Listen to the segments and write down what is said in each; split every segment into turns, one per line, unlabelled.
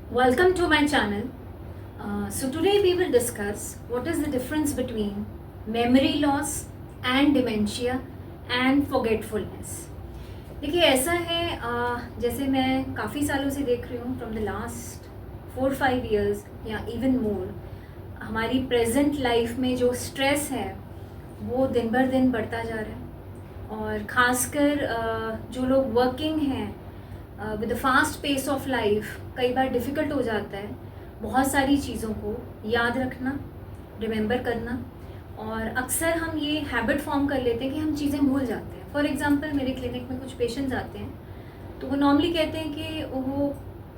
Welcome to my channel. So today we will discuss what is the difference between memory loss and dementia and forgetfulness. देखिए ऐसा है जैसे मैं काफ़ी सालों से देख रही हूँ फ्रॉम द लास्ट 4-5 years या इवन मोर, हमारी प्रेजेंट लाइफ में जो स्ट्रेस है वो दिन भर दिन बढ़ता जा रहा है। और ख़ासकर जो लोग वर्किंग हैं with the fast pace of life, कई बार डिफ़िकल्ट हो जाता है बहुत सारी चीज़ों को याद रखना, रिमेंबर करना। और अक्सर हम ये हैबिट फॉर्म कर लेते हैं कि हम चीज़ें भूल जाते हैं। फॉर एग्ज़ाम्पल मेरे क्लिनिक में कुछ पेशेंट्स आते हैं तो वो नॉर्मली कहते हैं कि वो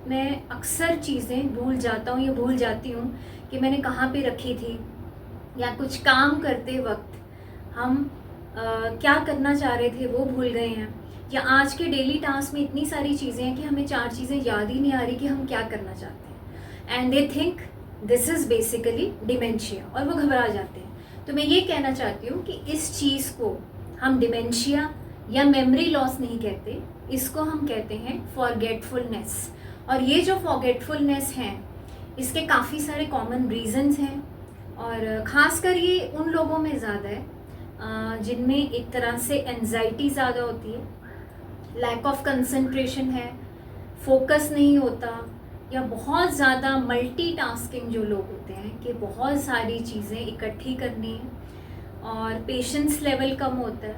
मैं अक्सर चीज़ें भूल जाता हूँ या भूल जाती हूँ कि मैंने कहाँ पे रखी थी, या कुछ काम करते वक्त हम क्या करना चाह रहे थे वो भूल गए हैं, या आज के डेली टास्क में इतनी सारी चीज़ें हैं कि हमें 4 चीज़ें याद ही नहीं आ रही कि हम क्या करना चाहते हैं। And they think this is basically dementia, और वो घबरा जाते हैं। तो मैं ये कहना चाहती हूँ कि इस चीज़ को हम डिमेंशिया या मेमोरी लॉस नहीं कहते, इसको हम कहते हैं फॉरगेटफुलनेस। और ये जो फॉरगेटफुलनेस है इसके काफ़ी सारे कॉमन रीजंस हैं, और ख़ासकर ये उन लोगों में ज़्यादा है जिनमें एक तरह से एंजाइटी ज़्यादा होती है, लैक ऑफ कंसंट्रेशन है, फोकस नहीं होता, या बहुत ज़्यादा मल्टीटास्किंग जो लोग होते हैं कि बहुत सारी चीज़ें इकट्ठी करनी है, और पेशेंस लेवल कम होता है।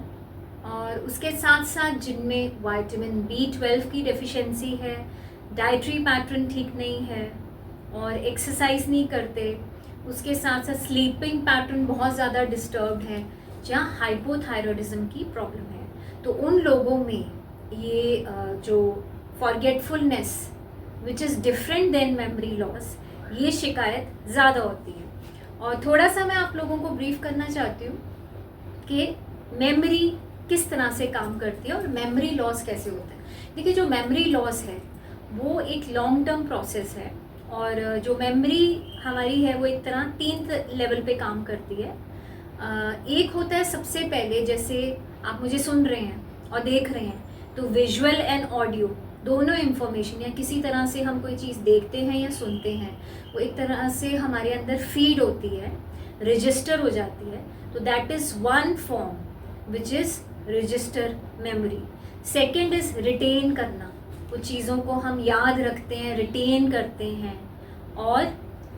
और उसके साथ साथ जिनमें विटामिन B12 की डेफिशिएंसी है, डाइटरी पैटर्न ठीक नहीं है, और एक्सरसाइज नहीं करते, उसके साथ साथ स्लीपिंग पैटर्न बहुत ज़्यादा डिस्टर्ब्ड है, जहाँ हाइपोथायरॉयडिज्म की प्रॉब्लम है, तो उन लोगों में ये जो forgetfulness which is different than memory loss, ये शिकायत ज़्यादा होती है। और थोड़ा सा मैं आप लोगों को ब्रीफ करना चाहती हूँ कि मेमोरी किस तरह से काम करती है और मेमोरी लॉस कैसे होता है। देखिए, जो मेमोरी लॉस है वो एक लॉन्ग टर्म प्रोसेस है, और जो मेमोरी हमारी है वो एक तरह 3 लेवल पे काम करती है। एक होता है सबसे पहले, जैसे आप मुझे सुन रहे हैं और देख रहे हैं, तो विजुअल एंड ऑडियो दोनों इन्फॉर्मेशन, या किसी तरह से हम कोई चीज़ देखते हैं या सुनते हैं, वो एक तरह से हमारे अंदर फीड होती है, रजिस्टर हो जाती है। तो that is one form which is register memory. Second is retain करना, वो चीज़ों को हम याद रखते हैं, रिटेन करते हैं। और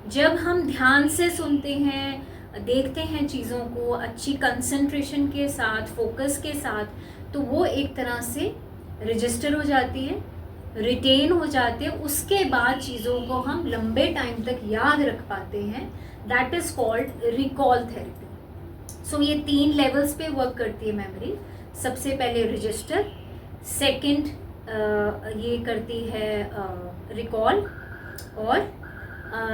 जब हम ध्यान से सुनते हैं, देखते हैं चीज़ों को अच्छी कंसंट्रेशन के साथ, फोकस के साथ, तो वो एक तरह से रजिस्टर हो जाती है, रिटेन हो जाते हैं। उसके बाद चीज़ों को हम लंबे टाइम तक याद रख पाते हैं। That is called recall therapy. So ये 3 लेवल्स पे वर्क करती है मेमोरी। सबसे पहले रजिस्टर, सेकंड ये करती है रिकॉल, और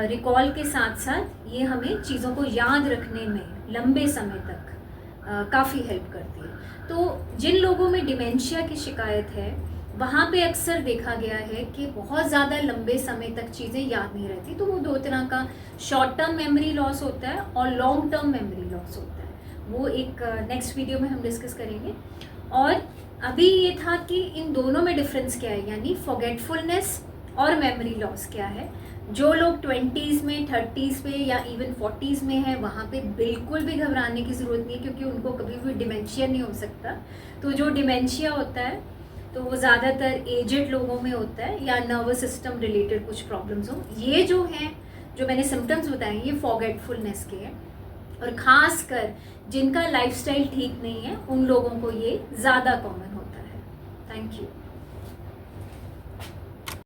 रिकॉल के साथ साथ ये हमें चीज़ों को याद रखने में लंबे समय तक काफ़ी हेल्प करती है। तो जिन लोगों में डिमेंशिया की शिकायत है वहाँ पे अक्सर देखा गया है कि बहुत ज़्यादा लंबे समय तक चीज़ें याद नहीं रहती। तो वो 2 तरह का शॉर्ट टर्म मेमोरी लॉस होता है और लॉन्ग टर्म मेमोरी लॉस होता है। वो एक नेक्स्ट वीडियो में हम डिस्कस करेंगे। और अभी ये था कि इन दोनों में डिफरेंस क्या है, यानी फॉरगेटफुलनेस और मेमोरी लॉस क्या है। जो लोग 20s में, 30s में या इवन 40s में है, वहाँ पे बिल्कुल भी घबराने की ज़रूरत नहीं है, क्योंकि उनको कभी भी डिमेंशिया नहीं हो सकता। तो जो डिमेंशिया होता है तो वो ज़्यादातर एजेड लोगों में होता है, या नर्वस सिस्टम रिलेटेड कुछ प्रॉब्लम्स हो। ये जो हैं, जो मैंने सिम्टम्स बताए, ये फॉरगेटफुलनेस के हैं, और ख़ासकर जिनका लाइफस्टाइल ठीक नहीं है उन लोगों को ये ज़्यादा कॉमन होता है। Thank you.